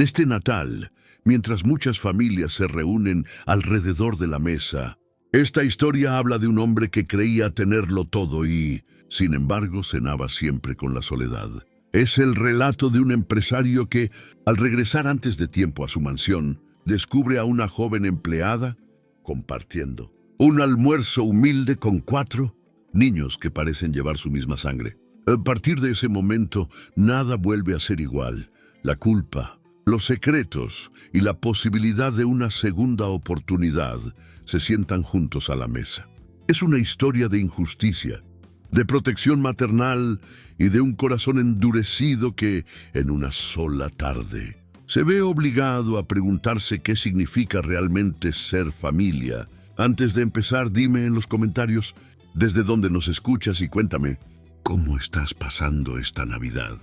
Este Natal, mientras muchas familias se reúnen alrededor de la mesa, esta historia habla de un hombre que creía tenerlo todo y, sin embargo, cenaba siempre con la soledad. Es el relato de un empresario que, al regresar antes de tiempo a su mansión, descubre a una joven empleada compartiendo un almuerzo humilde con 4 niños que parecen llevar su misma sangre. A partir de ese momento, nada vuelve a ser igual. La culpa, los secretos y la posibilidad de una segunda oportunidad se sientan juntos a la mesa. Es una historia de injusticia, de protección maternal y de un corazón endurecido que, en una sola tarde, se ve obligado a preguntarse qué significa realmente ser familia. Antes de empezar, dime en los comentarios desde dónde nos escuchas y cuéntame cómo estás pasando esta Navidad.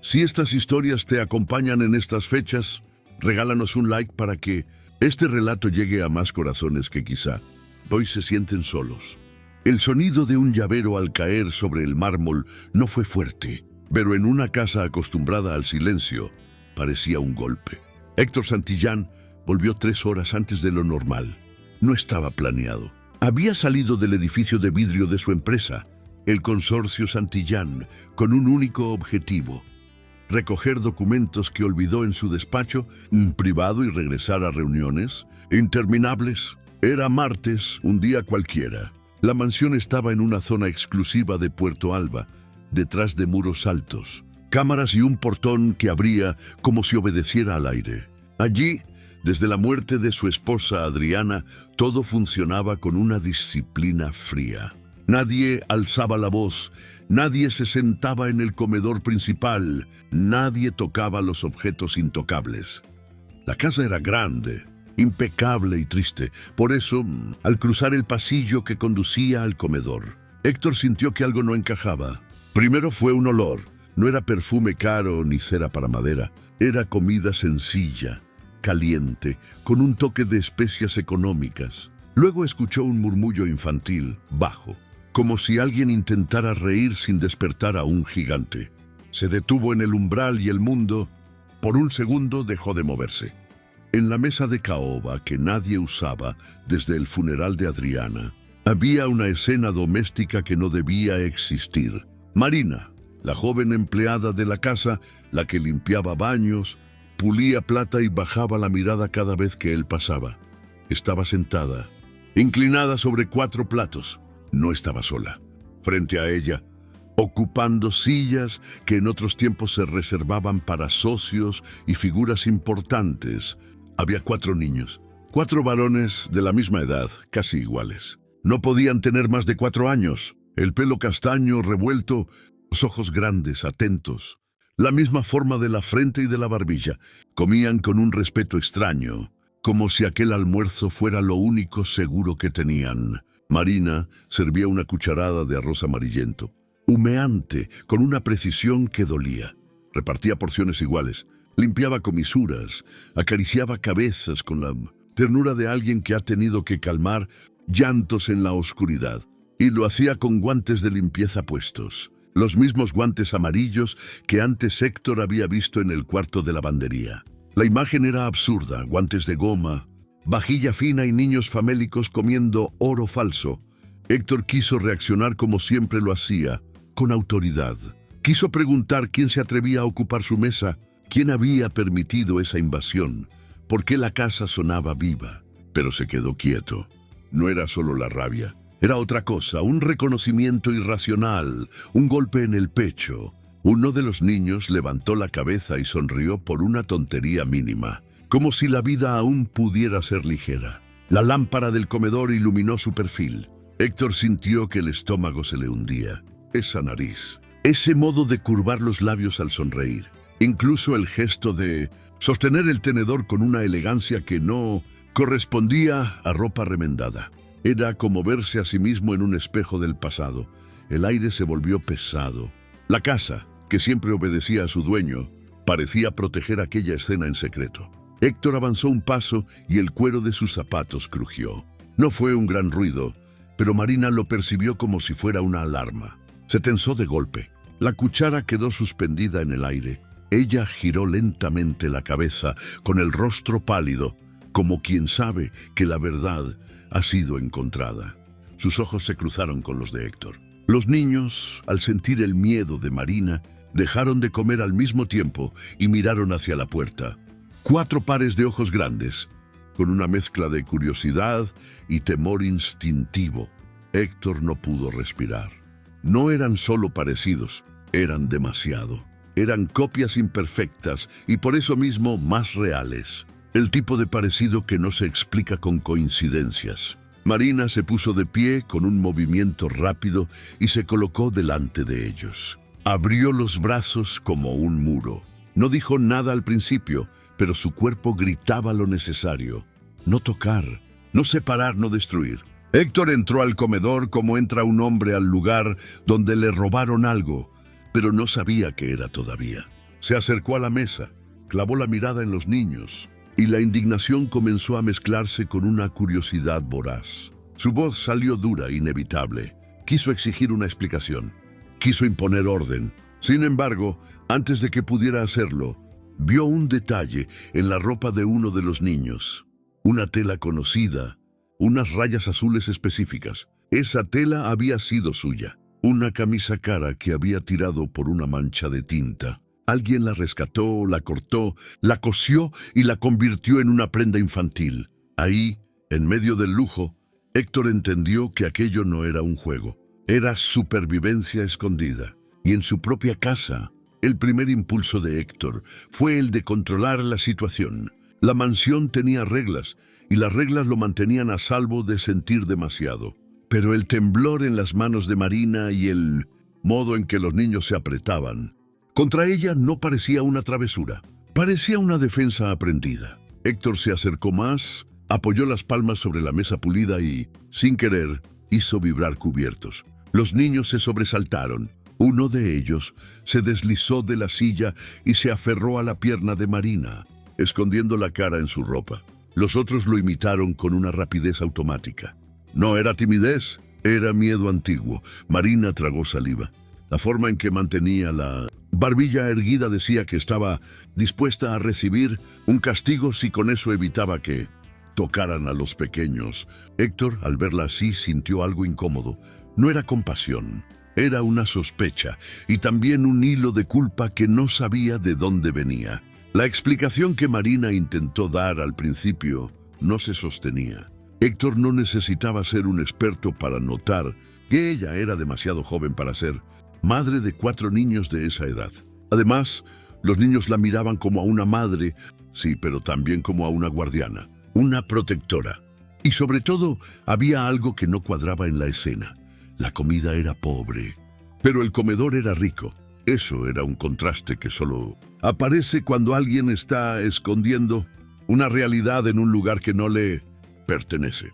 Si estas historias te acompañan en estas fechas, regálanos un like para que este relato llegue a más corazones que quizá hoy se sienten solos. El sonido de un llavero al caer sobre el mármol no fue fuerte, pero en una casa acostumbrada al silencio, parecía un golpe. Héctor Santillán volvió 3 horas antes de lo normal. No estaba planeado. Había salido del edificio de vidrio de su empresa, el Consorcio Santillán, con un único objetivo: recoger documentos que olvidó en su despacho privado y regresar a reuniones interminables. Era martes, un día cualquiera. La mansión estaba en una zona exclusiva de Puerto Alba, detrás de muros altos, cámaras y un portón que abría como si obedeciera al aire. Allí, desde la muerte de su esposa Adriana, todo funcionaba con una disciplina fría. Nadie alzaba la voz, nadie se sentaba en el comedor principal, nadie tocaba los objetos intocables. La casa era grande, impecable y triste. Por eso, al cruzar el pasillo que conducía al comedor, Héctor sintió que algo no encajaba. Primero fue un olor. No era perfume caro ni cera para madera. Era comida sencilla, caliente, con un toque de especias económicas. Luego escuchó un murmullo infantil, bajo, como si alguien intentara reír sin despertar a un gigante. Se detuvo en el umbral y el mundo, por un segundo, dejó de moverse. En la mesa de caoba que nadie usaba desde el funeral de Adriana, había una escena doméstica que no debía existir. Marina, la joven empleada de la casa, la que limpiaba baños, pulía plata y bajaba la mirada cada vez que él pasaba. Estaba sentada, inclinada sobre 4 platos. No estaba sola. Frente a ella, ocupando sillas que en otros tiempos se reservaban para socios y figuras importantes, había 4 niños. 4 varones de la misma edad, casi iguales. No podían tener más de 4 años. El pelo castaño revuelto, los ojos grandes, atentos, la misma forma de la frente y de la barbilla. Comían con un respeto extraño, como si aquel almuerzo fuera lo único seguro que tenían. Marina servía una cucharada de arroz amarillento, humeante, con una precisión que dolía. Repartía porciones iguales, limpiaba comisuras, acariciaba cabezas con la ternura de alguien que ha tenido que calmar llantos en la oscuridad. Y lo hacía con guantes de limpieza puestos, los mismos guantes amarillos que antes Héctor había visto en el cuarto de lavandería. La imagen era absurda: guantes de goma, vajilla fina y niños famélicos comiendo oro falso. Héctor quiso reaccionar como siempre lo hacía, con autoridad. Quiso preguntar quién se atrevía a ocupar su mesa, quién había permitido esa invasión, por qué la casa sonaba viva. Pero se quedó quieto. No era solo la rabia. Era otra cosa, un reconocimiento irracional, un golpe en el pecho. Uno de los niños levantó la cabeza y sonrió por una tontería mínima, como si la vida aún pudiera ser ligera. La lámpara del comedor iluminó su perfil. Héctor sintió que el estómago se le hundía. Esa nariz, ese modo de curvar los labios al sonreír, incluso el gesto de sostener el tenedor con una elegancia que no correspondía a ropa remendada. Era como verse a sí mismo en un espejo del pasado. El aire se volvió pesado. La casa, que siempre obedecía a su dueño, parecía proteger aquella escena en secreto. Héctor avanzó un paso y el cuero de sus zapatos crujió. No fue un gran ruido, pero Marina lo percibió como si fuera una alarma. Se tensó de golpe. La cuchara quedó suspendida en el aire. Ella giró lentamente la cabeza, con el rostro pálido, como quien sabe que la verdad ha sido encontrada. Sus ojos se cruzaron con los de Héctor. Los niños, al sentir el miedo de Marina, dejaron de comer al mismo tiempo y miraron hacia la puerta. 4 pares de ojos grandes, con una mezcla de curiosidad y temor instintivo. Héctor no pudo respirar. No eran solo parecidos, eran demasiado. Eran copias imperfectas y por eso mismo más reales. El tipo de parecido que no se explica con coincidencias. Marina se puso de pie con un movimiento rápido y se colocó delante de ellos. Abrió los brazos como un muro. No dijo nada al principio, pero su cuerpo gritaba lo necesario. No tocar, no separar, no destruir. Héctor entró al comedor como entra un hombre al lugar donde le robaron algo, pero no sabía qué era todavía. Se acercó a la mesa, clavó la mirada en los niños, y la indignación comenzó a mezclarse con una curiosidad voraz. Su voz salió dura, inevitable. Quiso exigir una explicación. Quiso imponer orden. Sin embargo, antes de que pudiera hacerlo, vio un detalle en la ropa de uno de los niños. Una tela conocida, unas rayas azules específicas. Esa tela había sido suya. Una camisa cara que había tirado por una mancha de tinta. Alguien la rescató, la cortó, la cosió y la convirtió en una prenda infantil. Ahí, en medio del lujo, Héctor entendió que aquello no era un juego. Era supervivencia escondida. Y en su propia casa, el primer impulso de Héctor fue el de controlar la situación. La mansión tenía reglas, y las reglas lo mantenían a salvo de sentir demasiado. Pero el temblor en las manos de Marina y el modo en que los niños se apretaban contra ella no parecía una travesura, parecía una defensa aprendida. Héctor se acercó más, apoyó las palmas sobre la mesa pulida y, sin querer, hizo vibrar cubiertos. Los niños se sobresaltaron. Uno de ellos se deslizó de la silla y se aferró a la pierna de Marina, escondiendo la cara en su ropa. Los otros lo imitaron con una rapidez automática. No era timidez, era miedo antiguo. Marina tragó saliva. La forma en que mantenía la barbilla erguida decía que estaba dispuesta a recibir un castigo si con eso evitaba que tocaran a los pequeños. Héctor, al verla así, sintió algo incómodo. No era compasión, era una sospecha y también un hilo de culpa que no sabía de dónde venía. La explicación que Marina intentó dar al principio no se sostenía. Héctor no necesitaba ser un experto para notar que ella era demasiado joven para ser madre de 4 niños de esa edad. Además, los niños la miraban como a una madre, sí, pero también como a una guardiana, una protectora. Y sobre todo, había algo que no cuadraba en la escena. La comida era pobre, pero el comedor era rico. Eso era un contraste que solo aparece cuando alguien está escondiendo una realidad en un lugar que no le pertenece.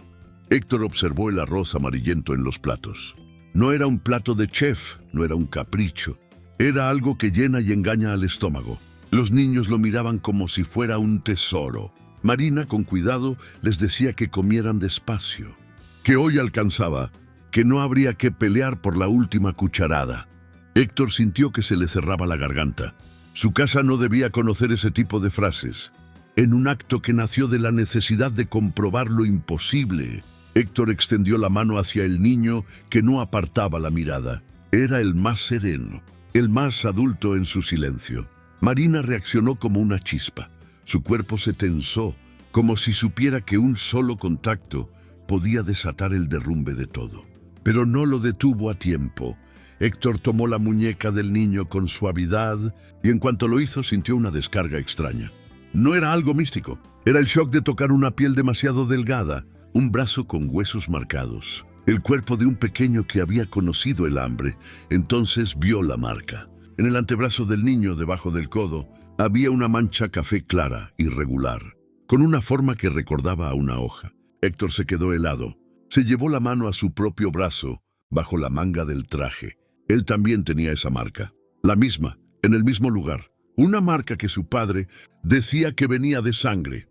Héctor observó el arroz amarillento en los platos. No era un plato de chef, no era un capricho. Era algo que llena y engaña al estómago. Los niños lo miraban como si fuera un tesoro. Marina, con cuidado, les decía que comieran despacio, que hoy alcanzaba, que no habría que pelear por la última cucharada. Héctor sintió que se le cerraba la garganta. Su casa no debía conocer ese tipo de frases. En un acto que nació de la necesidad de comprobar lo imposible, Héctor extendió la mano hacia el niño que no apartaba la mirada. Era el más sereno, el más adulto en su silencio. Marina reaccionó como una chispa. Su cuerpo se tensó, como si supiera que un solo contacto podía desatar el derrumbe de todo. Pero no lo detuvo a tiempo. Héctor tomó la muñeca del niño con suavidad y en cuanto lo hizo sintió una descarga extraña. No era algo místico, era el shock de tocar una piel demasiado delgada, un brazo con huesos marcados, el cuerpo de un pequeño que había conocido el hambre. Entonces vio la marca. En el antebrazo del niño, debajo del codo, había una mancha café clara, irregular, con una forma que recordaba a una hoja. Héctor se quedó helado. Se llevó la mano a su propio brazo, bajo la manga del traje. Él también tenía esa marca, la misma, en el mismo lugar. Una marca que su padre decía que venía de sangre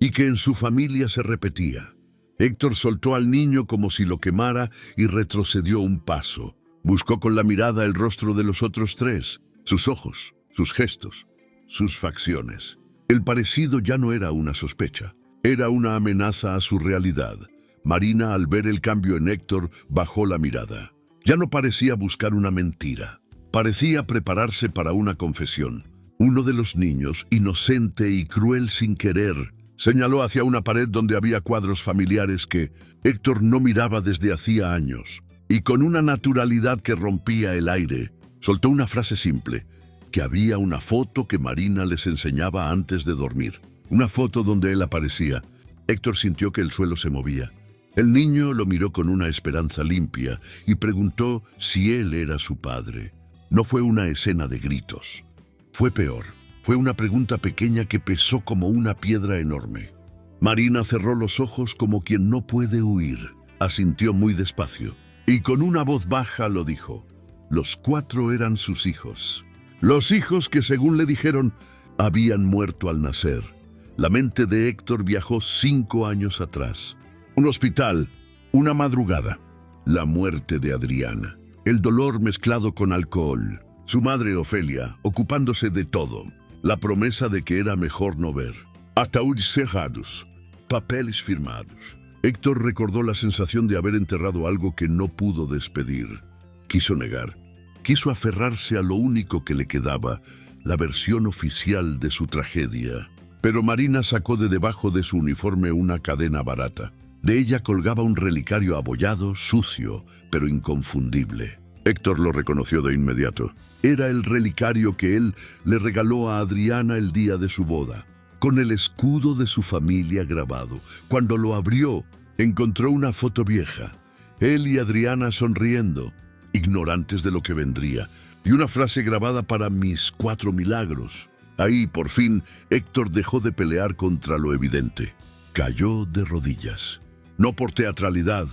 y que en su familia se repetía. Héctor soltó al niño como si lo quemara y retrocedió un paso. Buscó con la mirada el rostro de los otros 3, sus ojos, sus gestos. sus facciones. El parecido ya no era una sospecha, era una amenaza a su realidad. Marina, al ver el cambio en Héctor, bajó la mirada. Ya no parecía buscar una mentira. Parecía prepararse para una confesión. Uno de los niños, inocente y cruel sin querer, señaló hacia una pared donde había cuadros familiares que Héctor no miraba desde hacía años. Y con una naturalidad que rompía el aire, soltó una frase simple, que había una foto que Marina les enseñaba antes de dormir. Una foto donde él aparecía. Héctor sintió que el suelo se movía. El niño lo miró con una esperanza limpia y preguntó si él era su padre. No fue una escena de gritos. Fue peor. Fue una pregunta pequeña que pesó como una piedra enorme. Marina cerró los ojos como quien no puede huir. Asintió muy despacio y con una voz baja lo dijo. Los 4 eran sus hijos. Los hijos que, según le dijeron, habían muerto al nacer. La mente de Héctor viajó 5 años atrás. Un hospital, una madrugada, la muerte de Adriana, el dolor mezclado con alcohol, su madre Ofelia ocupándose de todo, la promesa de que era mejor no ver. Ataúdes cerrados, papeles firmados. Héctor recordó la sensación de haber enterrado algo que no pudo despedir. Quiso negar. Quiso aferrarse a lo único que le quedaba, la versión oficial de su tragedia. Pero Marina sacó de debajo de su uniforme una cadena barata. De ella colgaba un relicario abollado, sucio, pero inconfundible. Héctor lo reconoció de inmediato. Era el relicario que él le regaló a Adriana el día de su boda, con el escudo de su familia grabado. Cuando lo abrió, encontró una foto vieja. Él y Adriana sonriendo, ignorantes de lo que vendría, y una frase grabada para mis 4 milagros. Ahí, por fin, Héctor dejó de pelear contra lo evidente. Cayó de rodillas. No por teatralidad,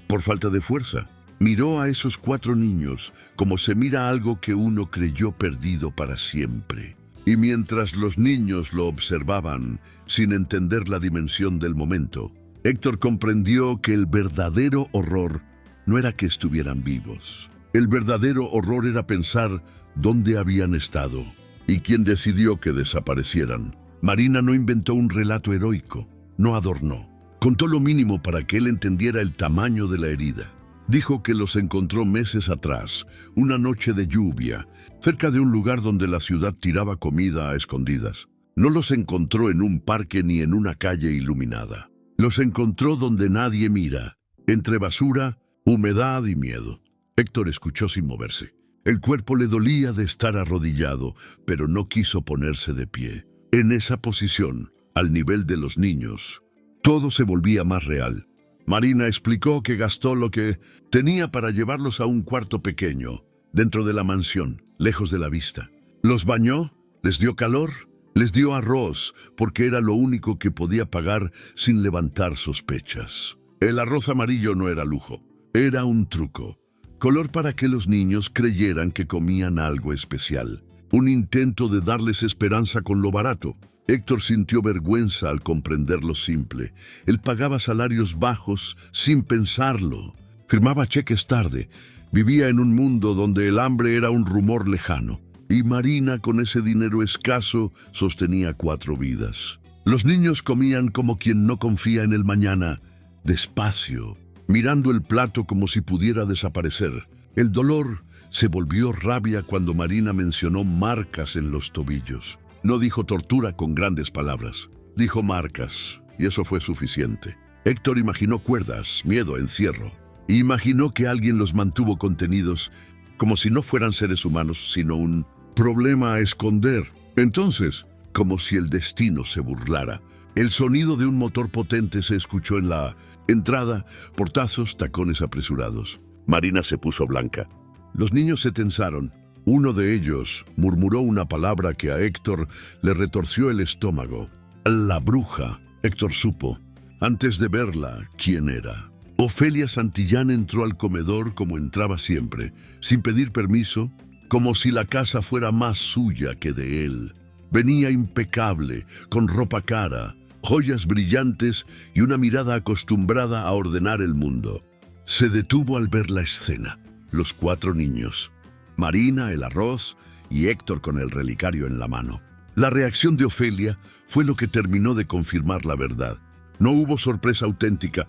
por falta de fuerza. Miró a esos 4 niños como se mira algo que uno creyó perdido para siempre. Y mientras los niños lo observaban, sin entender la dimensión del momento, Héctor comprendió que el verdadero horror no era que estuvieran vivos. El verdadero horror era pensar dónde habían estado y quién decidió que desaparecieran. Marina no inventó un relato heroico, no adornó. Contó lo mínimo para que él entendiera el tamaño de la herida. Dijo que los encontró meses atrás, una noche de lluvia, cerca de un lugar donde la ciudad tiraba comida a escondidas. No los encontró en un parque ni en una calle iluminada. Los encontró donde nadie mira, entre basura, humedad y miedo. Héctor escuchó sin moverse. El cuerpo le dolía de estar arrodillado, pero no quiso ponerse de pie. En esa posición, al nivel de los niños, todo se volvía más real. Marina explicó que gastó lo que tenía para llevarlos a un cuarto pequeño, dentro de la mansión, lejos de la vista. Los bañó, les dio calor, les dio arroz, porque era lo único que podía pagar sin levantar sospechas. El arroz amarillo no era lujo, era un truco. Color para que los niños creyeran que comían algo especial. Un intento de darles esperanza con lo barato. Héctor sintió vergüenza al comprender lo simple. Él pagaba salarios bajos sin pensarlo. Firmaba cheques tarde. Vivía en un mundo donde el hambre era un rumor lejano. Y Marina, con ese dinero escaso, sostenía 4 vidas. Los niños comían como quien no confía en el mañana, despacio, mirando el plato como si pudiera desaparecer. El dolor se volvió rabia cuando Marina mencionó marcas en los tobillos. No dijo tortura con grandes palabras, dijo marcas, y eso fue suficiente. Héctor imaginó cuerdas, miedo, encierro. Imaginó que alguien los mantuvo contenidos, como si no fueran seres humanos, sino un problema a esconder. Entonces, como si el destino se burlara, el sonido de un motor potente se escuchó en la entrada, portazos, tacones apresurados. Marina se puso blanca. Los niños se tensaron. Uno de ellos murmuró una palabra que a Héctor le retorció el estómago. La bruja. Héctor supo, antes de verla, quién era. Ofelia Santillán entró al comedor como entraba siempre, sin pedir permiso, como si la casa fuera más suya que de él. Venía impecable, con ropa cara, joyas brillantes y una mirada acostumbrada a ordenar el mundo. Se detuvo al ver la escena. Los 4 niños. Marina, el arroz y Héctor con el relicario en la mano. La reacción de Ofelia fue lo que terminó de confirmar la verdad. No hubo sorpresa auténtica,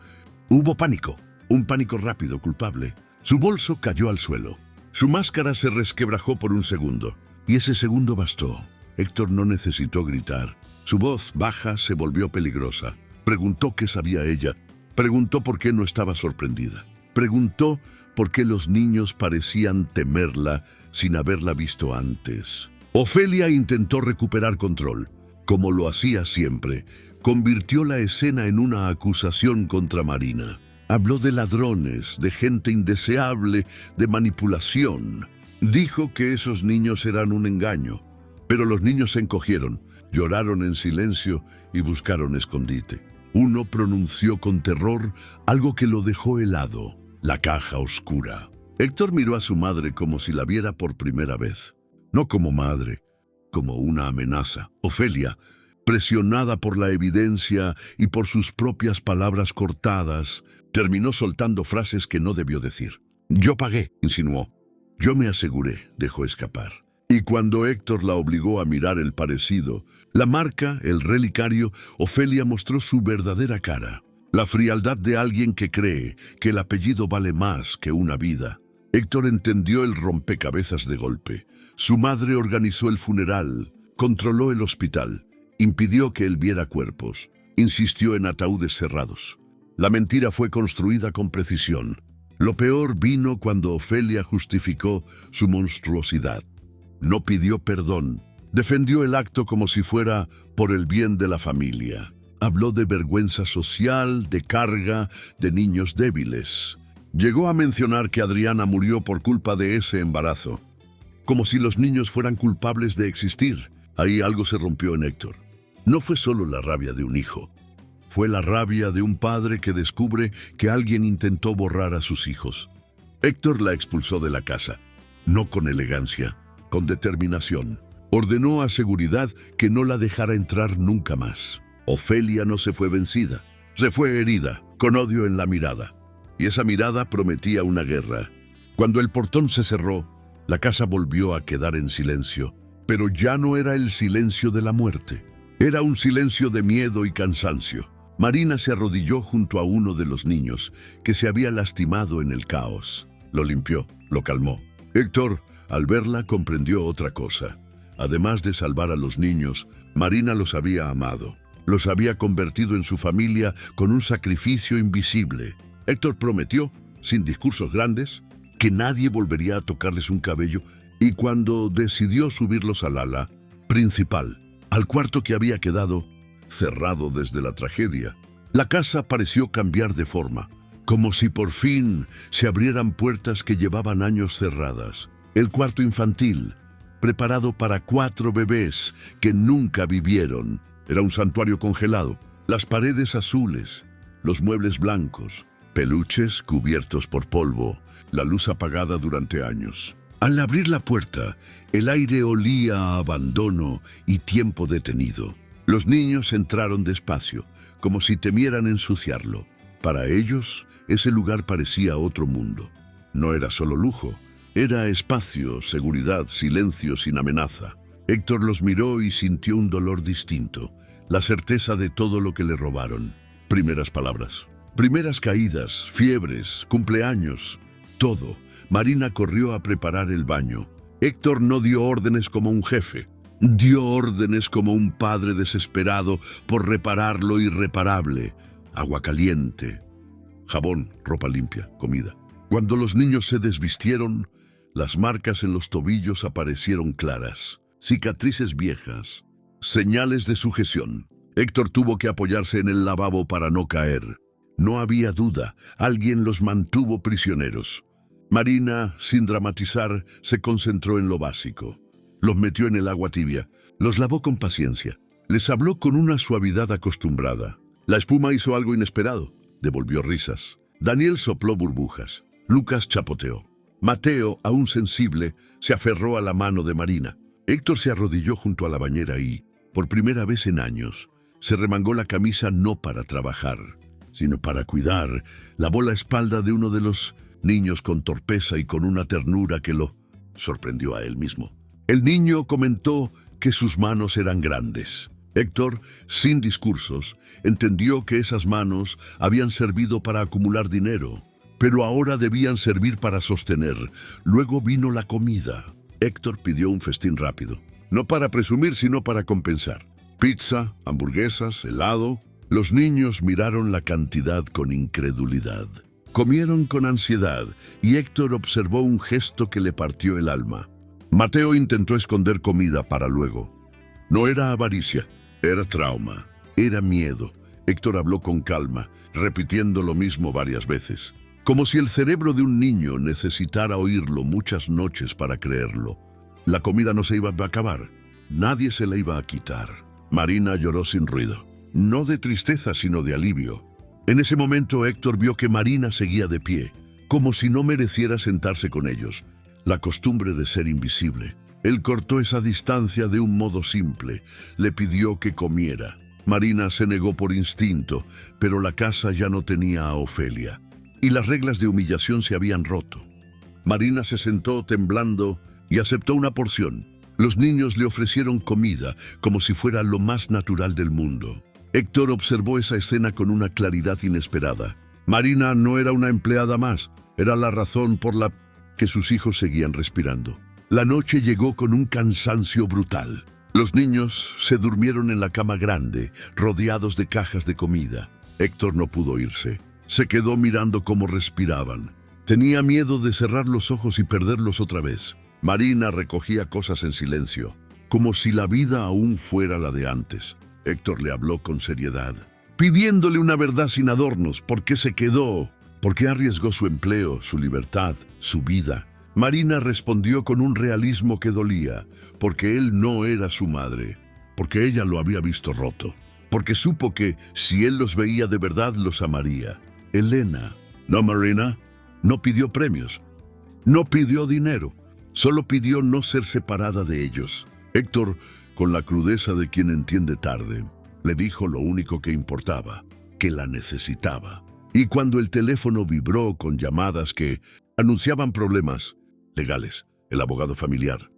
hubo pánico, un pánico rápido, culpable. Su bolso cayó al suelo. Su máscara se resquebrajó por un segundo, y ese segundo bastó. Héctor no necesitó gritar. Su voz baja se volvió peligrosa. Preguntó qué sabía ella. Preguntó por qué no estaba sorprendida. Preguntó por qué los niños parecían temerla sin haberla visto antes. Ofelia intentó recuperar control. Como lo hacía siempre, convirtió la escena en una acusación contra Marina. Habló de ladrones, de gente indeseable, de manipulación. Dijo que esos niños eran un engaño. Pero los niños se encogieron, lloraron en silencio y buscaron escondite. Uno pronunció con terror algo que lo dejó helado: la caja oscura. Héctor miró a su madre como si la viera por primera vez. No como madre, como una amenaza. Ofelia, presionada por la evidencia y por sus propias palabras cortadas, terminó soltando frases que no debió decir. «Yo pagué», insinuó. «Yo me aseguré», dejó escapar. Y cuando Héctor la obligó a mirar el parecido, la marca, el relicario, Ofelia mostró su verdadera cara. La frialdad de alguien que cree que el apellido vale más que una vida. Héctor entendió el rompecabezas de golpe. Su madre organizó el funeral, controló el hospital, impidió que él viera cuerpos, insistió en ataúdes cerrados. La mentira fue construida con precisión. Lo peor vino cuando Ofelia justificó su monstruosidad. No pidió perdón. Defendió el acto como si fuera por el bien de la familia. Habló de vergüenza social, de carga, de niños débiles. Llegó a mencionar que Adriana murió por culpa de ese embarazo. Como si los niños fueran culpables de existir. Ahí algo se rompió en Héctor. No fue solo la rabia de un hijo. Fue la rabia de un padre que descubre que alguien intentó borrar a sus hijos. Héctor la expulsó de la casa. No con elegancia, con determinación. Ordenó a seguridad que no la dejara entrar nunca más. Ofelia no se fue vencida. Se fue herida, con odio en la mirada. Y esa mirada prometía una guerra. Cuando el portón se cerró, la casa volvió a quedar en silencio. Pero ya no era el silencio de la muerte. Era un silencio de miedo y cansancio. Marina se arrodilló junto a uno de los niños, que se había lastimado en el caos. Lo limpió, lo calmó. Héctor, al verla, comprendió otra cosa. Además de salvar a los niños, Marina los había amado. Los había convertido en su familia con un sacrificio invisible. Héctor prometió, sin discursos grandes, que nadie volvería a tocarles un cabello, y cuando decidió subirlos al ala principal, al cuarto que había quedado cerrado desde la tragedia, la casa pareció cambiar de forma, como si por fin se abrieran puertas que llevaban años cerradas. El cuarto infantil, preparado para 4 bebés que nunca vivieron, era un santuario congelado. Las paredes azules, los muebles blancos, peluches cubiertos por polvo, la luz apagada durante años. Al abrir la puerta, el aire olía a abandono y tiempo detenido. Los niños entraron despacio, como si temieran ensuciarlo. Para ellos, ese lugar parecía otro mundo. No era solo lujo, era espacio, seguridad, silencio sin amenaza. Héctor los miró y sintió un dolor distinto, la certeza de todo lo que le robaron. Primeras palabras, primeras caídas, fiebres, cumpleaños, todo. Marina corrió a preparar el baño. Héctor no dio órdenes como un jefe. Dio órdenes como un padre desesperado por reparar lo irreparable. Agua caliente, jabón, ropa limpia, comida. Cuando los niños se desvistieron, las marcas en los tobillos aparecieron claras. Cicatrices viejas, señales de sujeción. Héctor tuvo que apoyarse en el lavabo para no caer. No había duda, alguien los mantuvo prisioneros. Marina, sin dramatizar, se concentró en lo básico. Los metió en el agua tibia, los lavó con paciencia. Les habló con una suavidad acostumbrada. La espuma hizo algo inesperado, devolvió risas. Daniel sopló burbujas. Lucas chapoteó. Mateo, aún sensible, se aferró a la mano de Marina. Héctor se arrodilló junto a la bañera y, por primera vez en años, se remangó la camisa no para trabajar, sino para cuidar. Lavó la espalda de uno de los niños con torpeza y con una ternura que lo sorprendió a él mismo. El niño comentó que sus manos eran grandes. Héctor, sin discursos, entendió que esas manos habían servido para acumular dinero, pero ahora debían servir para sostener. Luego vino la comida. Héctor pidió un festín rápido, no para presumir, sino para compensar. Pizza, hamburguesas, helado. Los niños miraron la cantidad con incredulidad. Comieron con ansiedad y Héctor observó un gesto que le partió el alma. Mateo intentó esconder comida para luego. No era avaricia, era trauma, era miedo. Héctor habló con calma, repitiendo lo mismo varias veces, como si el cerebro de un niño necesitara oírlo muchas noches para creerlo. La comida no se iba a acabar, nadie se la iba a quitar. Marina lloró sin ruido, no de tristeza sino de alivio. En ese momento Héctor vio que Marina seguía de pie, como si no mereciera sentarse con ellos. La costumbre de ser invisible. Él cortó esa distancia de un modo simple, le pidió que comiera. Marina se negó por instinto, pero la casa ya no tenía a Ofelia, y las reglas de humillación se habían roto. Marina se sentó temblando y aceptó una porción. Los niños le ofrecieron comida como si fuera lo más natural del mundo. Héctor observó esa escena con una claridad inesperada. Marina no era una empleada más, era la razón por la que sus hijos seguían respirando. La noche llegó con un cansancio brutal. Los niños se durmieron en la cama grande, rodeados de cajas de comida. Héctor no pudo irse. Se quedó mirando cómo respiraban. Tenía miedo de cerrar los ojos y perderlos otra vez. Marina recogía cosas en silencio, como si la vida aún fuera la de antes. Héctor le habló con seriedad, pidiéndole una verdad sin adornos. ¿Por qué se quedó? ¿Por qué arriesgó su empleo, su libertad, su vida? Marina respondió con un realismo que dolía, porque él no era su madre, porque ella lo había visto roto, porque supo que, si él los veía de verdad, los amaría. Elena, no Marina, no pidió premios, no pidió dinero, solo pidió no ser separada de ellos. Héctor, con la crudeza de quien entiende tarde, le dijo lo único que importaba, que la necesitaba. Y cuando el teléfono vibró con llamadas que anunciaban problemas legales, el abogado familiar,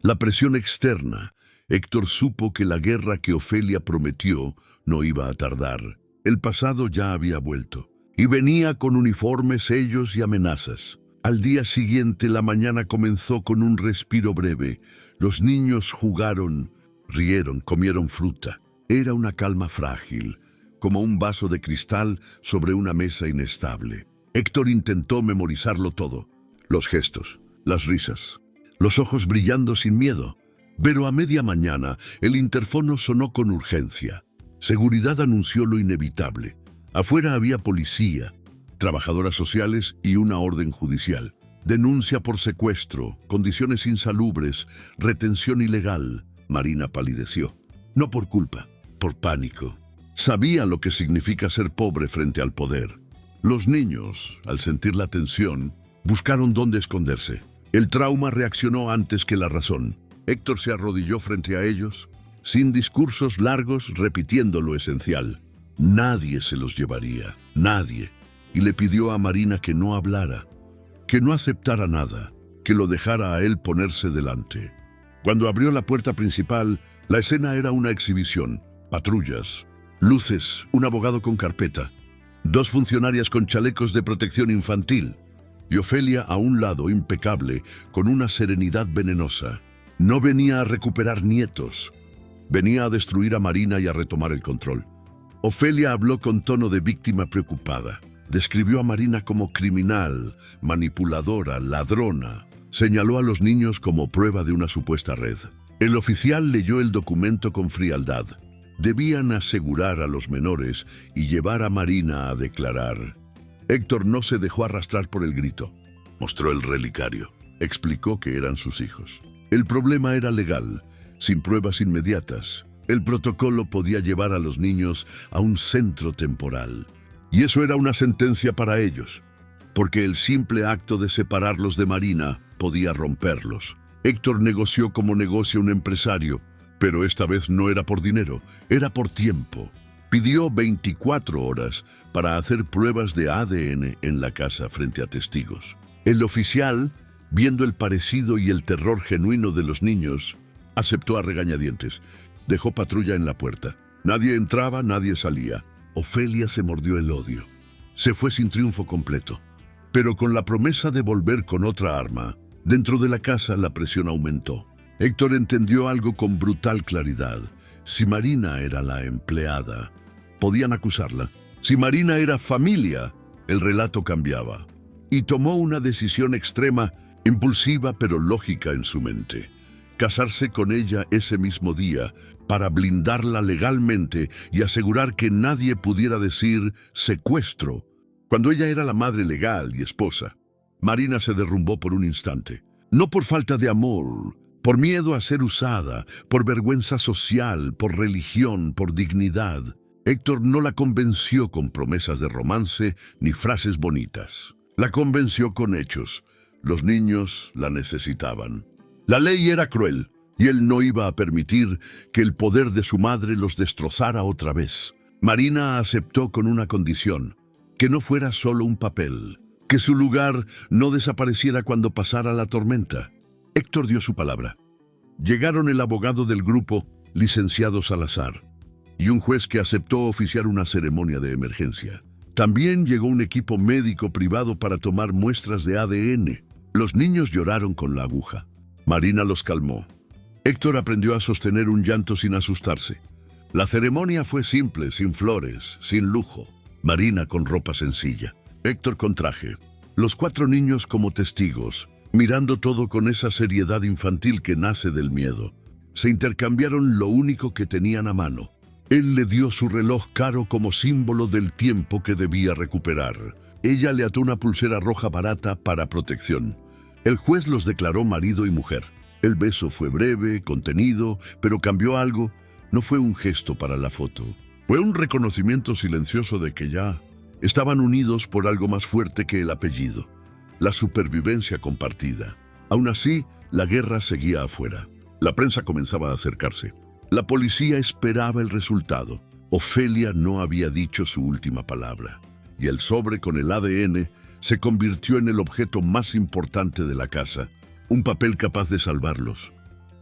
la presión externa, Héctor supo que la guerra que Ofelia prometió no iba a tardar. El pasado ya había vuelto, y venía con uniformes, sellos y amenazas. Al día siguiente la mañana comenzó con un respiro breve. Los niños jugaron, rieron, comieron fruta. Era una calma frágil, como un vaso de cristal sobre una mesa inestable. Héctor intentó memorizarlo todo, los gestos, las risas, los ojos brillando sin miedo. Pero a media mañana el interfono sonó con urgencia. Seguridad anunció lo inevitable. Afuera había policía, trabajadoras sociales y una orden judicial. Denuncia por secuestro, condiciones insalubres, retención ilegal. Marina palideció. No por culpa, por pánico. Sabía lo que significa ser pobre frente al poder. Los niños, al sentir la tensión, buscaron dónde esconderse. El trauma reaccionó antes que la razón. Héctor se arrodilló frente a ellos, sin discursos largos, repitiendo lo esencial. Nadie se los llevaría, nadie. Y le pidió a Marina que no hablara, que no aceptara nada, que lo dejara a él ponerse delante. Cuando abrió la puerta principal, la escena era una exhibición. Patrullas, luces, un abogado con carpeta, 2 funcionarias con chalecos de protección infantil, y Ofelia a un lado, impecable, con una serenidad venenosa. No venía a recuperar nietos, venía a destruir a Marina y a retomar el control. Ofelia habló con tono de víctima preocupada. Describió a Marina como criminal, manipuladora, ladrona. Señaló a los niños como prueba de una supuesta red. El oficial leyó el documento con frialdad. Debían asegurar a los menores y llevar a Marina a declarar. Héctor no se dejó arrastrar por el grito. Mostró el relicario. Explicó que eran sus hijos. El problema era legal, sin pruebas inmediatas. El protocolo podía llevar a los niños a un centro temporal. Y eso era una sentencia para ellos, porque el simple acto de separarlos de Marina podía romperlos. Héctor negoció como negocia un empresario, pero esta vez no era por dinero, era por tiempo. Pidió 24 horas para hacer pruebas de ADN en la casa frente a testigos. El oficial, viendo el parecido y el terror genuino de los niños, Aceptó a regañadientes. Dejó patrulla en la puerta. Nadie entraba, nadie salía. Ofelia se mordió el odio. Se fue sin triunfo completo. Pero con la promesa de volver con otra arma, dentro de la casa la presión aumentó. Héctor entendió algo con brutal claridad. Si Marina era la empleada, podían acusarla. Si Marina era familia, el relato cambiaba. Y tomó una decisión extrema, impulsiva pero lógica en su mente. Casarse con ella ese mismo día para blindarla legalmente y asegurar que nadie pudiera decir secuestro, cuando ella era la madre legal y esposa. Marina se derrumbó por un instante. No por falta de amor, por miedo a ser usada, por vergüenza social, por religión, por dignidad. Héctor no la convenció con promesas de romance ni frases bonitas. La convenció con hechos. Los niños la necesitaban. La ley era cruel y él no iba a permitir que el poder de su madre los destrozara otra vez. Marina aceptó con una condición: que no fuera solo un papel, que su lugar no desapareciera cuando pasara la tormenta. Héctor dio su palabra. Llegaron el abogado del grupo, licenciado Salazar, y un juez que aceptó oficiar una ceremonia de emergencia. También llegó un equipo médico privado para tomar muestras de ADN. Los niños lloraron con la aguja. Marina los calmó. Héctor aprendió a sostener un llanto sin asustarse. La ceremonia fue simple, sin flores, sin lujo. Marina con ropa sencilla, Héctor con traje. Los 4 niños como testigos, mirando todo con esa seriedad infantil que nace del miedo. Se intercambiaron lo único que tenían a mano. Él le dio su reloj caro como símbolo del tiempo que debía recuperar. Ella le ató una pulsera roja barata para protección. El juez los declaró marido y mujer. El beso fue breve, contenido, pero cambió algo. No fue un gesto para la foto. Fue un reconocimiento silencioso de que ya estaban unidos por algo más fuerte que el apellido, la supervivencia compartida. Aún así, la guerra seguía afuera. La prensa comenzaba a acercarse. La policía esperaba el resultado. Ofelia no había dicho su última palabra, y el sobre con el ADN se convirtió en el objeto más importante de la casa, un papel capaz de salvarlos,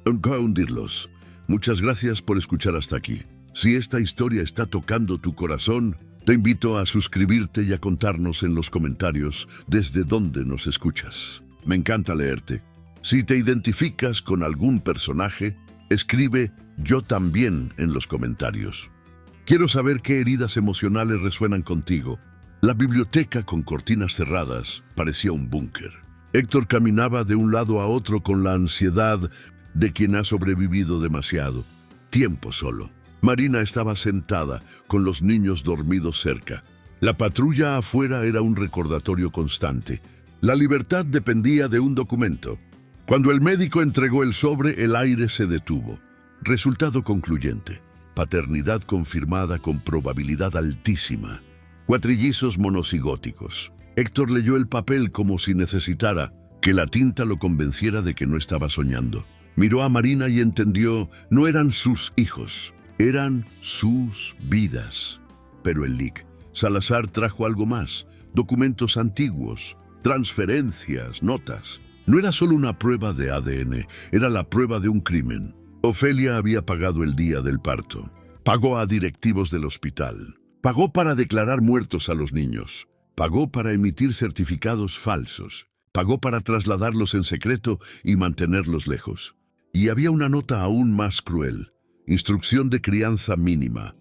nunca hundirlos. Muchas gracias por escuchar hasta aquí. Si esta historia está tocando tu corazón, te invito a suscribirte y a contarnos en los comentarios desde dónde nos escuchas. Me encanta leerte. Si te identificas con algún personaje, escribe "yo también" en los comentarios. Quiero saber qué heridas emocionales resuenan contigo. La biblioteca con cortinas cerradas parecía un búnker. Héctor caminaba de un lado a otro con la ansiedad de quien ha sobrevivido demasiado tiempo solo. Marina estaba sentada, con los niños dormidos cerca. La patrulla afuera era un recordatorio constante. La libertad dependía de un documento. Cuando el médico entregó el sobre, el aire se detuvo. Resultado concluyente: paternidad confirmada con probabilidad altísima. Cuatrillizos monocigóticos. Héctor leyó el papel como si necesitara que la tinta lo convenciera de que no estaba soñando. Miró a Marina y entendió: no eran sus hijos, eran sus vidas. Pero el LIC, Salazar, trajo algo más: documentos antiguos, transferencias, notas. No era solo una prueba de ADN, era la prueba de un crimen. Ofelia había pagado el día del parto. Pagó a directivos del hospital. Pagó para declarar muertos a los niños. Pagó para emitir certificados falsos. Pagó para trasladarlos en secreto y mantenerlos lejos. Y había una nota aún más cruel: instrucción de crianza mínima.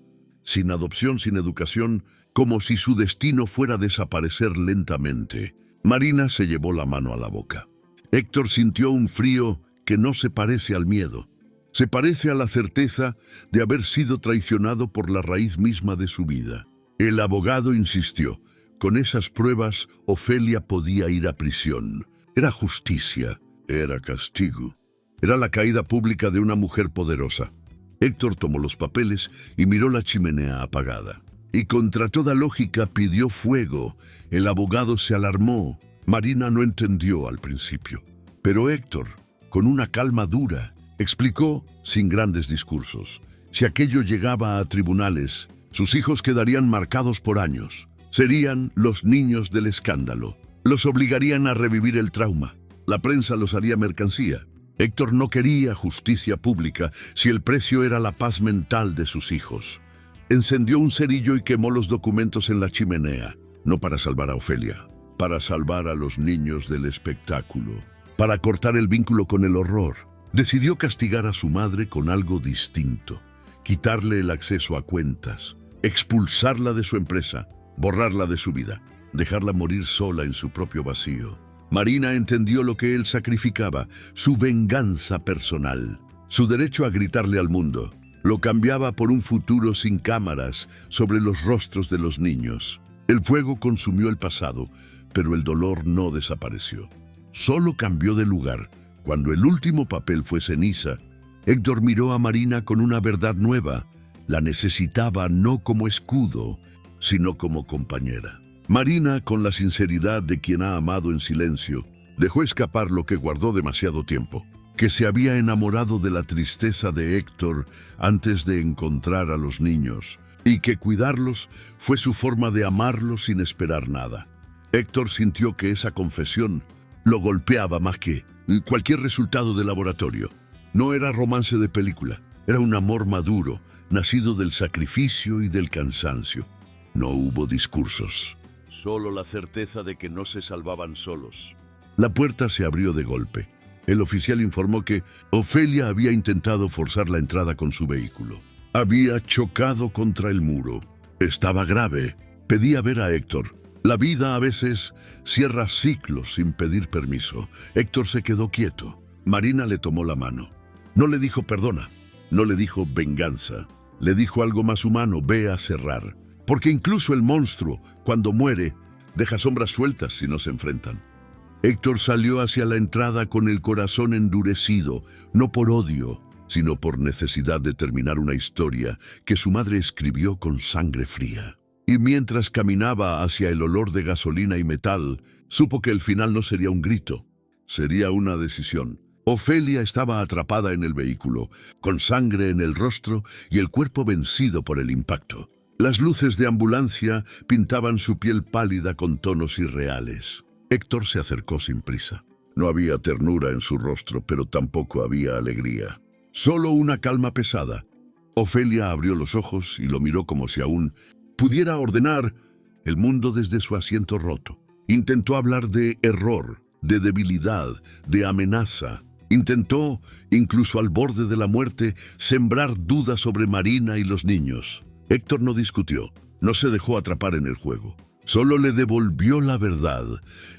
Sin adopción, sin educación, como si su destino fuera desaparecer lentamente. Marina se llevó la mano a la boca. Héctor sintió un frío que no se parece al miedo. Se parece a la certeza de haber sido traicionado por la raíz misma de su vida. El abogado insistió: con esas pruebas, Ofelia podía ir a prisión. Era justicia, era castigo. Era la caída pública de una mujer poderosa. Héctor tomó los papeles y miró la chimenea apagada. Y contra toda lógica pidió fuego. El abogado se alarmó. Marina no entendió al principio. Pero Héctor, con una calma dura, explicó sin grandes discursos: si aquello llegaba a tribunales, sus hijos quedarían marcados por años. Serían los niños del escándalo. Los obligarían a revivir el trauma. La prensa los haría mercancía. Héctor no quería justicia pública si el precio era la paz mental de sus hijos. Encendió un cerillo y quemó los documentos en la chimenea, no para salvar a Ofelia, para salvar a los niños del espectáculo, para cortar el vínculo con el horror. Decidió castigar a su madre con algo distinto, quitarle el acceso a cuentas, expulsarla de su empresa, borrarla de su vida, dejarla morir sola en su propio vacío. Marina entendió lo que él sacrificaba, su venganza personal, su derecho a gritarle al mundo. Lo cambiaba por un futuro sin cámaras sobre los rostros de los niños. El fuego consumió el pasado, pero el dolor no desapareció. Solo cambió de lugar. Cuando el último papel fue ceniza, Héctor miró a Marina con una verdad nueva. La necesitaba no como escudo, sino como compañera. Marina, con la sinceridad de quien ha amado en silencio, dejó escapar lo que guardó demasiado tiempo, que se había enamorado de la tristeza de Héctor antes de encontrar a los niños, y que cuidarlos fue su forma de amarlos sin esperar nada. Héctor sintió que esa confesión lo golpeaba más que cualquier resultado de laboratorio. No era romance de película, era un amor maduro, nacido del sacrificio y del cansancio. No hubo discursos, solo la certeza de que no se salvaban solos. La puerta se abrió de golpe. El oficial informó que Ofelia había intentado forzar la entrada con su vehículo. Había chocado contra el muro. Estaba grave. Pedía ver a Héctor. La vida a veces cierra ciclos sin pedir permiso. Héctor se quedó quieto. Marina le tomó la mano. No le dijo perdona, no le dijo venganza. Le dijo algo más humano, ve a cerrar. Porque incluso el monstruo, cuando muere, deja sombras sueltas si no se enfrentan. Héctor salió hacia la entrada con el corazón endurecido, no por odio, sino por necesidad de terminar una historia que su madre escribió con sangre fría. Y mientras caminaba hacia el olor de gasolina y metal, supo que el final no sería un grito, sería una decisión. Ofelia estaba atrapada en el vehículo, con sangre en el rostro y el cuerpo vencido por el impacto. Las luces de ambulancia pintaban su piel pálida con tonos irreales. Héctor se acercó sin prisa. No había ternura en su rostro, pero tampoco había alegría. Solo una calma pesada. Ofelia abrió los ojos y lo miró como si aún pudiera ordenar el mundo desde su asiento roto. Intentó hablar de error, de debilidad, de amenaza. Intentó, incluso al borde de la muerte, sembrar dudas sobre Marina y los niños. Héctor no discutió, no se dejó atrapar en el juego. Solo le devolvió la verdad.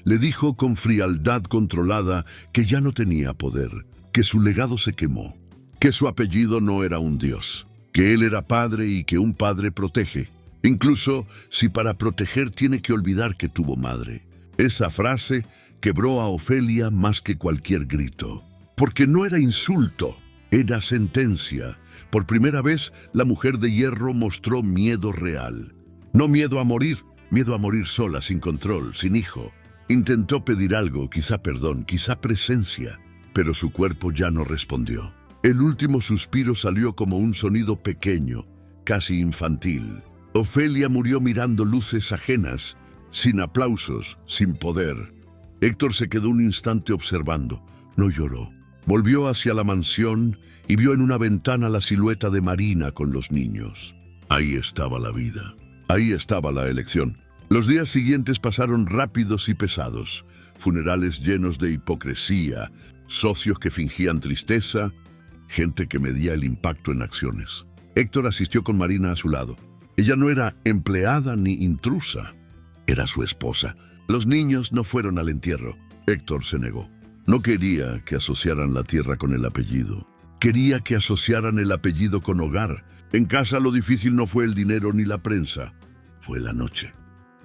Le dijo con frialdad controlada que ya no tenía poder, que su legado se quemó, que su apellido no era un dios, que él era padre y que un padre protege, incluso si para proteger tiene que olvidar que tuvo madre. Esa frase quebró a Ofelia más que cualquier grito, porque no era insulto, era sentencia. Por primera vez, la mujer de hierro mostró miedo real. No miedo a morir sola, sin control, sin hijo. Intentó pedir algo, quizá perdón, quizá presencia, pero su cuerpo ya no respondió. El último suspiro salió como un sonido pequeño, casi infantil. Ofelia murió mirando luces ajenas, sin aplausos, sin poder. Héctor se quedó un instante observando. No lloró. Volvió hacia la mansión y vio en una ventana la silueta de Marina con los niños. Ahí estaba la vida. Ahí estaba la elección. Los días siguientes pasaron rápidos y pesados. Funerales llenos de hipocresía, socios que fingían tristeza, gente que medía el impacto en acciones. Héctor asistió con Marina a su lado. Ella no era empleada ni intrusa, era su esposa. Los niños no fueron al entierro. Héctor se negó. No quería que asociaran la tierra con el apellido. Quería que asociaran el apellido con hogar. En casa lo difícil no fue el dinero ni la prensa, fue la noche.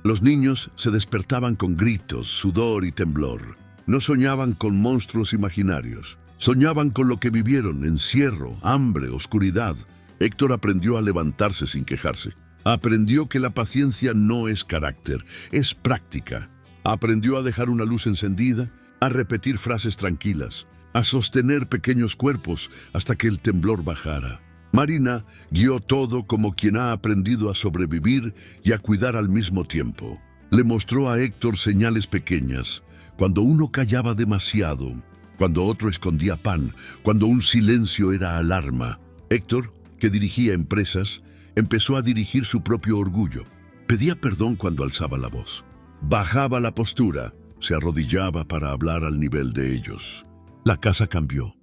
Los niños se despertaban con gritos, sudor y temblor. No soñaban con monstruos imaginarios. Soñaban con lo que vivieron: encierro, hambre, oscuridad. Héctor aprendió a levantarse sin quejarse. Aprendió que la paciencia no es carácter, es práctica. Aprendió a dejar una luz encendida, a repetir frases tranquilas, a sostener pequeños cuerpos hasta que el temblor bajara. Marina guió todo como quien ha aprendido a sobrevivir y a cuidar al mismo tiempo. Le mostró a Héctor señales pequeñas. Cuando uno callaba demasiado, cuando otro escondía pan, cuando un silencio era alarma. Héctor, que dirigía empresas, empezó a dirigir su propio orgullo. Pedía perdón cuando alzaba la voz. Bajaba la postura, se arrodillaba para hablar al nivel de ellos. La casa cambió.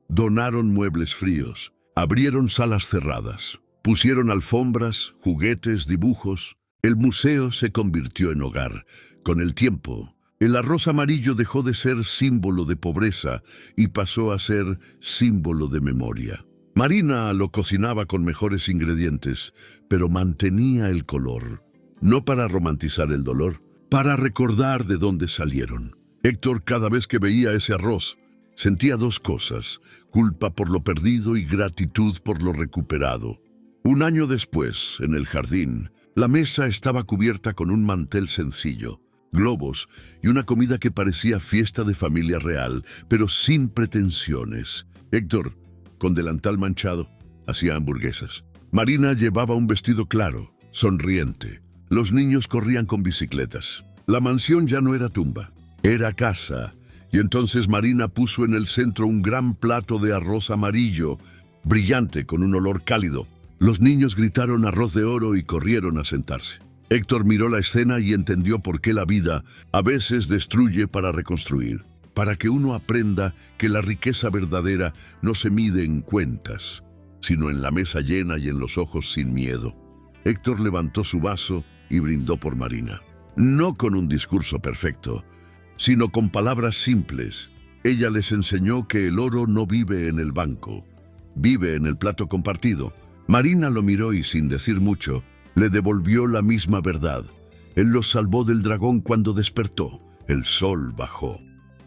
Donaron muebles fríos, abrieron salas cerradas, pusieron alfombras, juguetes, dibujos. El museo se convirtió en hogar. Con el tiempo, el arroz amarillo dejó de ser símbolo de pobreza y pasó a ser símbolo de memoria. Marina lo cocinaba con mejores ingredientes, pero mantenía el color. No para romantizar el dolor, para recordar de dónde salieron. Héctor, cada vez que veía ese arroz, sentía dos cosas: culpa por lo perdido y gratitud por lo recuperado. Un año después, en el jardín, la mesa estaba cubierta con un mantel sencillo, globos y una comida que parecía fiesta de familia real, pero sin pretensiones. Héctor, con delantal manchado, hacía hamburguesas. Marina llevaba un vestido claro, sonriente. Los niños corrían con bicicletas. La mansión ya no era tumba, era casa. Y entonces Marina puso en el centro un gran plato de arroz amarillo, brillante con un olor cálido. Los niños gritaron arroz de oro y corrieron a sentarse. Héctor miró la escena y entendió por qué la vida a veces destruye para reconstruir. Para que uno aprenda que la riqueza verdadera no se mide en cuentas, sino en la mesa llena y en los ojos sin miedo. Héctor levantó su vaso y brindó por Marina. No con un discurso perfecto, sino con palabras simples. Ella les enseñó que el oro no vive en el banco, vive en el plato compartido. Marina lo miró y, sin decir mucho, le devolvió la misma verdad. Él los salvó del dragón cuando despertó. El sol bajó.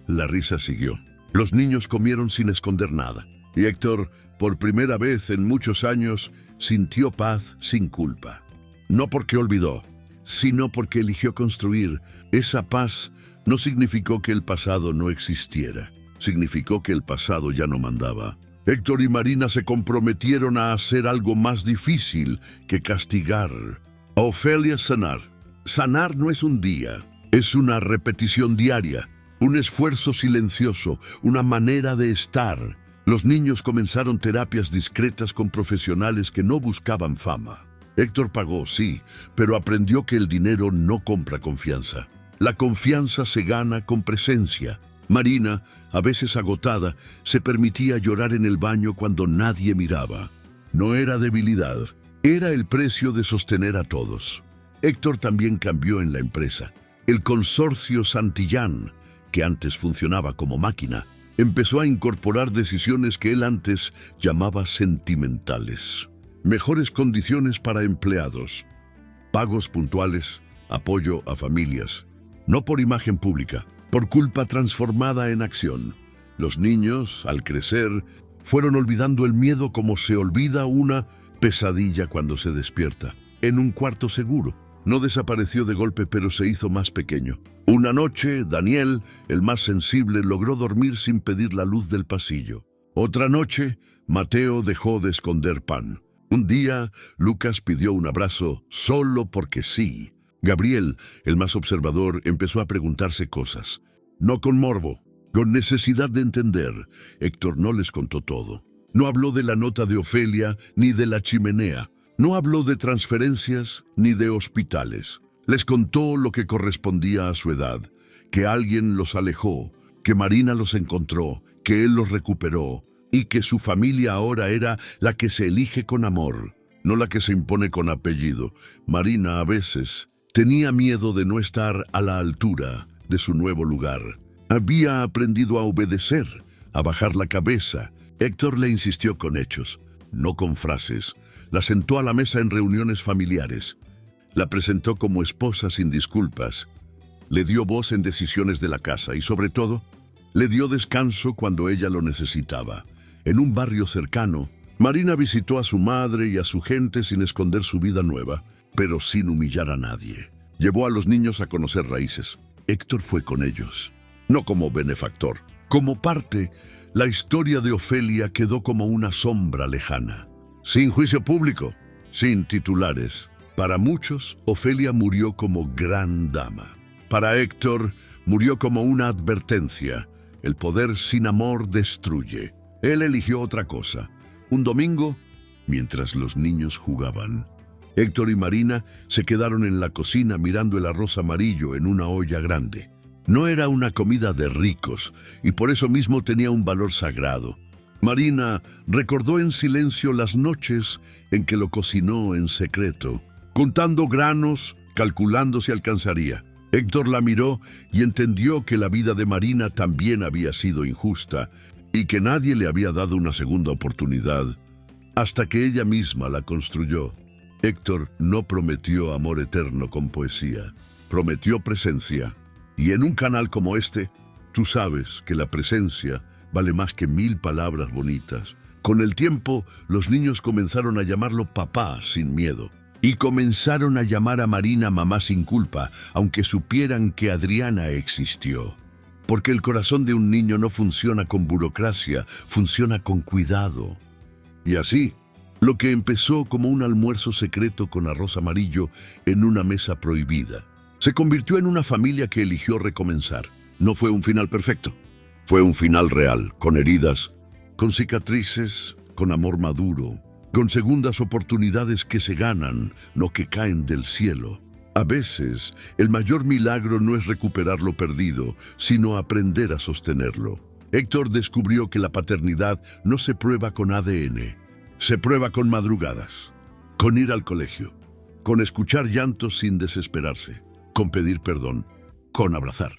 La risa siguió. Los niños comieron sin esconder nada. Y Héctor, por primera vez en muchos años, sintió paz sin culpa. No porque olvidó, sino porque eligió construir. Esa paz no significó que el pasado no existiera. Significó que el pasado ya no mandaba. Héctor y Marina se comprometieron a hacer algo más difícil que castigar. A Ofelia sanar. Sanar no es un día, es una repetición diaria. Un esfuerzo silencioso, una manera de estar. Los niños comenzaron terapias discretas con profesionales que no buscaban fama. Héctor pagó, sí, pero aprendió que el dinero no compra confianza. La confianza se gana con presencia. Marina, a veces agotada, se permitía llorar en el baño cuando nadie miraba. No era debilidad, era el precio de sostener a todos. Héctor también cambió en la empresa. El consorcio Santillán, que antes funcionaba como máquina, empezó a incorporar decisiones que él antes llamaba sentimentales. Mejores condiciones para empleados, pagos puntuales, apoyo a familias. No por imagen pública, por culpa transformada en acción. Los niños, al crecer, fueron olvidando el miedo como se olvida una pesadilla cuando se despierta. En un cuarto seguro. No desapareció de golpe, pero se hizo más pequeño. Una noche, Daniel, el más sensible, logró dormir sin pedir la luz del pasillo. Otra noche, Mateo dejó de esconder pan. Un día, Lucas pidió un abrazo solo porque sí. Gabriel, el más observador, empezó a preguntarse cosas. No con morbo, con necesidad de entender. Héctor no les contó todo. No habló de la nota de Ofelia ni de la chimenea. No habló de transferencias ni de hospitales. Les contó lo que correspondía a su edad, que alguien los alejó, que Marina los encontró, que él los recuperó y que su familia ahora era la que se elige con amor, no la que se impone con apellido. Marina a veces tenía miedo de no estar a la altura de su nuevo lugar. Había aprendido a obedecer, a bajar la cabeza. Héctor le insistió con hechos, no con frases. La sentó a la mesa en reuniones familiares. La presentó como esposa sin disculpas. Le dio voz en decisiones de la casa y, sobre todo, le dio descanso cuando ella lo necesitaba. En un barrio cercano, Marina visitó a su madre y a su gente sin esconder su vida nueva, pero sin humillar a nadie. Llevó a los niños a conocer raíces. Héctor fue con ellos, no como benefactor. Como parte, la historia de Ofelia quedó como una sombra lejana. Sin juicio público, sin titulares. Para muchos, Ofelia murió como gran dama. Para Héctor, murió como una advertencia. El poder sin amor destruye. Él eligió otra cosa. Un domingo, mientras los niños jugaban, Héctor y Marina se quedaron en la cocina mirando el arroz amarillo en una olla grande. No era una comida de ricos y por eso mismo tenía un valor sagrado. Marina recordó en silencio las noches en que lo cocinó en secreto, contando granos, calculando si alcanzaría. Héctor la miró y entendió que la vida de Marina también había sido injusta y que nadie le había dado una segunda oportunidad, hasta que ella misma la construyó. Héctor no prometió amor eterno con poesía, prometió presencia. Y en un canal como este, tú sabes que la presencia vale más que 1000 palabras bonitas. Con el tiempo, los niños comenzaron a llamarlo papá sin miedo. Y comenzaron a llamar a Marina mamá sin culpa, aunque supieran que Adriana existió. Porque el corazón de un niño no funciona con burocracia, funciona con cuidado. Y así, lo que empezó como un almuerzo secreto con arroz amarillo en una mesa prohibida, se convirtió en una familia que eligió recomenzar. No fue un final perfecto. Fue un final real, con heridas, con cicatrices, con amor maduro, con segundas oportunidades que se ganan, no que caen del cielo. A veces, el mayor milagro no es recuperar lo perdido, sino aprender a sostenerlo. Héctor descubrió que la paternidad no se prueba con ADN, se prueba con madrugadas, con ir al colegio, con escuchar llantos sin desesperarse, con pedir perdón, con abrazar.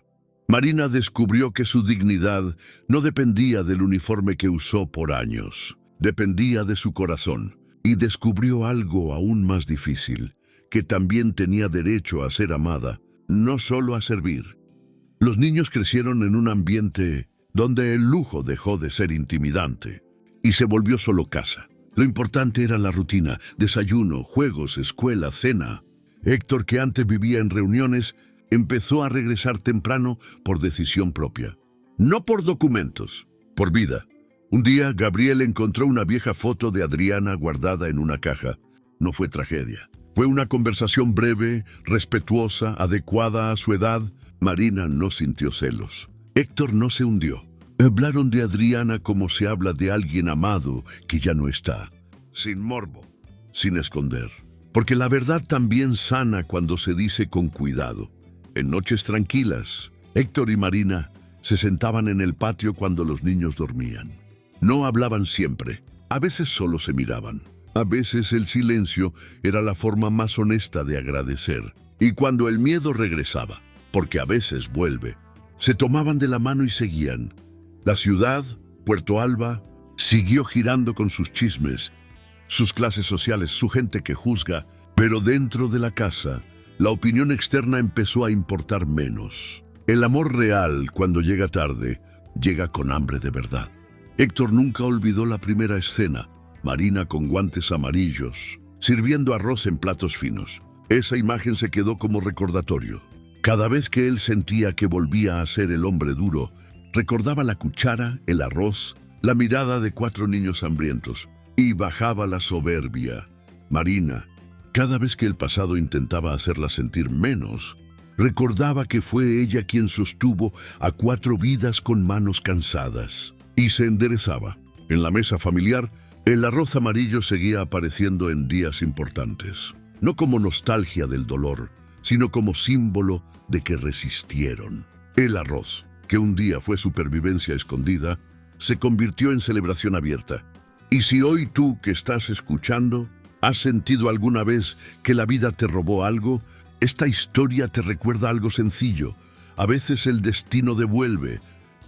Marina descubrió que su dignidad no dependía del uniforme que usó por años, dependía de su corazón, y descubrió algo aún más difícil, que también tenía derecho a ser amada, no solo a servir. Los niños crecieron en un ambiente donde el lujo dejó de ser intimidante y se volvió solo casa. Lo importante era la rutina, desayuno, juegos, escuela, cena. Héctor, que antes vivía en reuniones, empezó a regresar temprano por decisión propia. No por documentos, por vida. Un día, Gabriel encontró una vieja foto de Adriana guardada en una caja. No fue tragedia. Fue una conversación breve, respetuosa, adecuada a su edad. Marina no sintió celos. Héctor no se hundió. Hablaron de Adriana como se habla de alguien amado que ya no está. Sin morbo, sin esconder. Porque la verdad también sana cuando se dice con cuidado. En noches tranquilas, Héctor y Marina se sentaban en el patio cuando los niños dormían. No hablaban siempre, a veces solo se miraban. A veces el silencio era la forma más honesta de agradecer. Y cuando el miedo regresaba, porque a veces vuelve, se tomaban de la mano y seguían. La ciudad, Puerto Alba, siguió girando con sus chismes, sus clases sociales, su gente que juzga, pero dentro de la casa, la opinión externa empezó a importar menos. El amor real, cuando llega tarde, llega con hambre de verdad. Héctor nunca olvidó la primera escena, Marina con guantes amarillos, sirviendo arroz en platos finos. Esa imagen se quedó como recordatorio. Cada vez que él sentía que volvía a ser el hombre duro, recordaba la cuchara, el arroz, la mirada de 4 niños hambrientos, y bajaba la soberbia. Marina, cada vez que el pasado intentaba hacerla sentir menos, recordaba que fue ella quien sostuvo a 4 vidas con manos cansadas. Y se enderezaba. En la mesa familiar, el arroz amarillo seguía apareciendo en días importantes. No como nostalgia del dolor, sino como símbolo de que resistieron. El arroz, que un día fue supervivencia escondida, se convirtió en celebración abierta. Y si hoy tú que estás escuchando, has sentido alguna vez que la vida te robó algo, esta historia te recuerda algo sencillo. A veces el destino devuelve,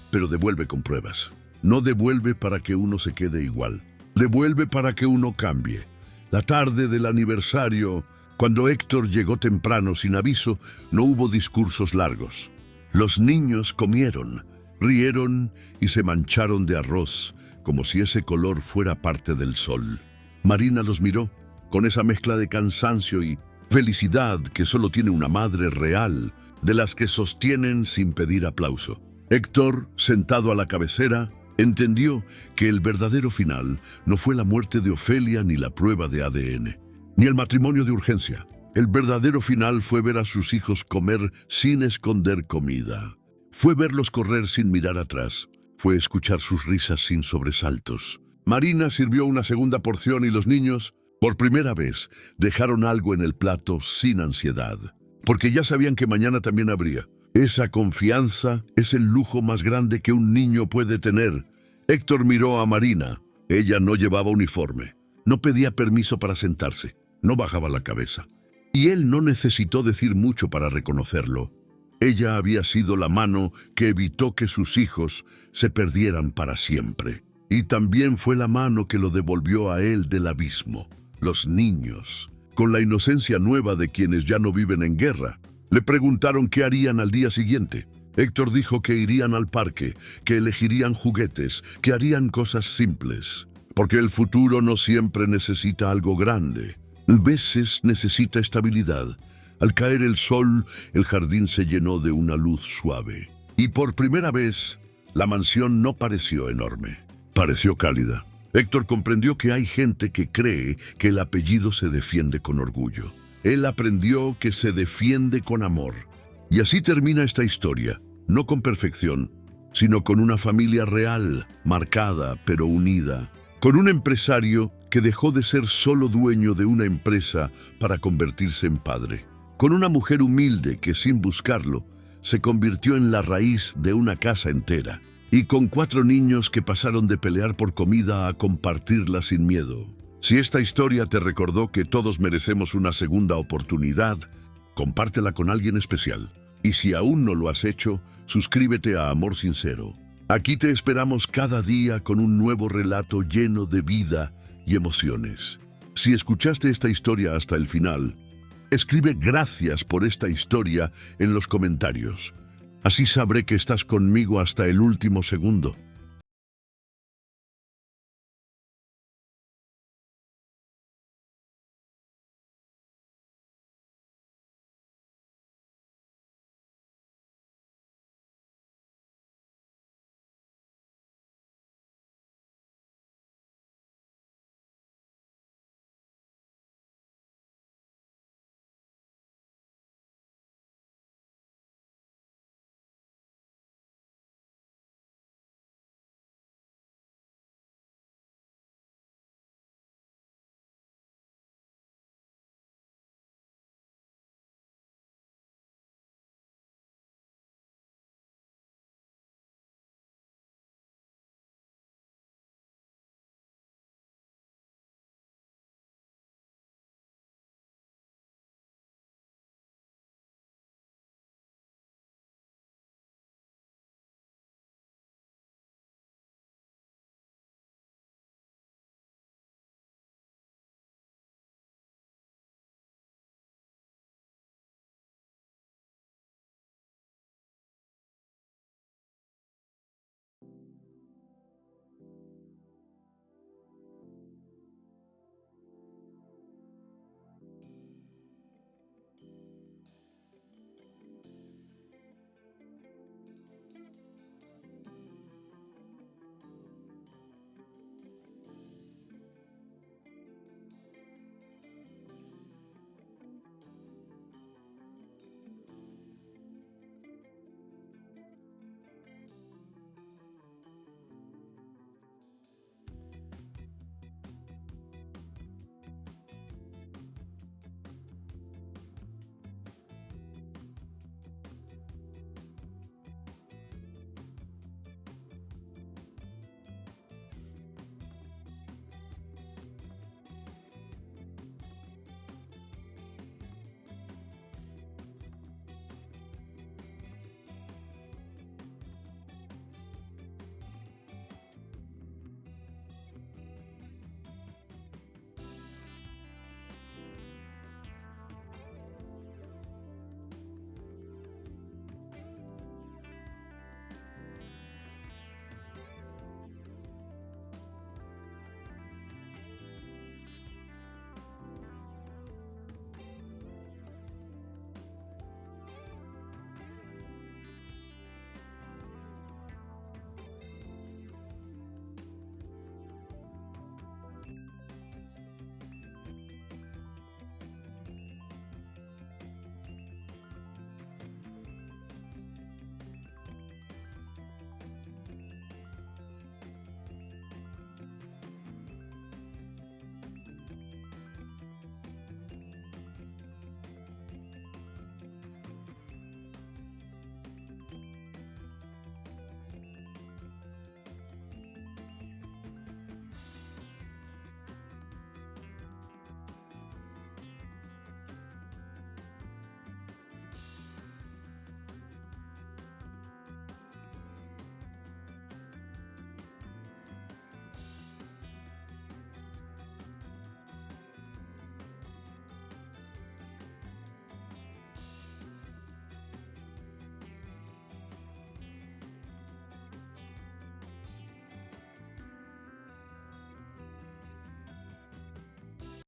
pero devuelve con pruebas. No devuelve para que uno se quede igual. Devuelve para que uno cambie. La tarde del aniversario, cuando Héctor llegó temprano sin aviso, no hubo discursos largos. Los niños comieron, rieron y se mancharon de arroz, como si ese color fuera parte del sol. Marina los miró, con esa mezcla de cansancio y felicidad que solo tiene una madre real, de las que sostienen sin pedir aplauso. Héctor, sentado a la cabecera, entendió que el verdadero final no fue la muerte de Ofelia ni la prueba de ADN, ni el matrimonio de urgencia. El verdadero final fue ver a sus hijos comer sin esconder comida. Fue verlos correr sin mirar atrás. Fue escuchar sus risas sin sobresaltos. Marina sirvió una segunda porción y los niños, por primera vez, dejaron algo en el plato sin ansiedad, porque ya sabían que mañana también habría. Esa confianza es el lujo más grande que un niño puede tener. Héctor miró a Marina. Ella no llevaba uniforme, no pedía permiso para sentarse, no bajaba la cabeza. Y él no necesitó decir mucho para reconocerlo. Ella había sido la mano que evitó que sus hijos se perdieran para siempre. Y también fue la mano que lo devolvió a él del abismo. Los niños, con la inocencia nueva de quienes ya no viven en guerra, le preguntaron qué harían al día siguiente. Héctor dijo que irían al parque, que elegirían juguetes, que harían cosas simples. Porque el futuro no siempre necesita algo grande. A veces necesita estabilidad. Al caer el sol, el jardín se llenó de una luz suave. Y por primera vez, la mansión no pareció enorme. Pareció cálida. Héctor comprendió que hay gente que cree que el apellido se defiende con orgullo. Él aprendió que se defiende con amor. Y así termina esta historia, no con perfección, sino con una familia real, marcada pero unida. Con un empresario que dejó de ser solo dueño de una empresa para convertirse en padre. Con una mujer humilde que, sin buscarlo, se convirtió en la raíz de una casa entera. Y con 4 niños que pasaron de pelear por comida a compartirla sin miedo. Si esta historia te recordó que todos merecemos una segunda oportunidad, compártela con alguien especial. Y si aún no lo has hecho, suscríbete a Amor Sincero. Aquí te esperamos cada día con un nuevo relato lleno de vida y emociones. Si escuchaste esta historia hasta el final, escribe gracias por esta historia en los comentarios. Así sabré que estás conmigo hasta el último segundo.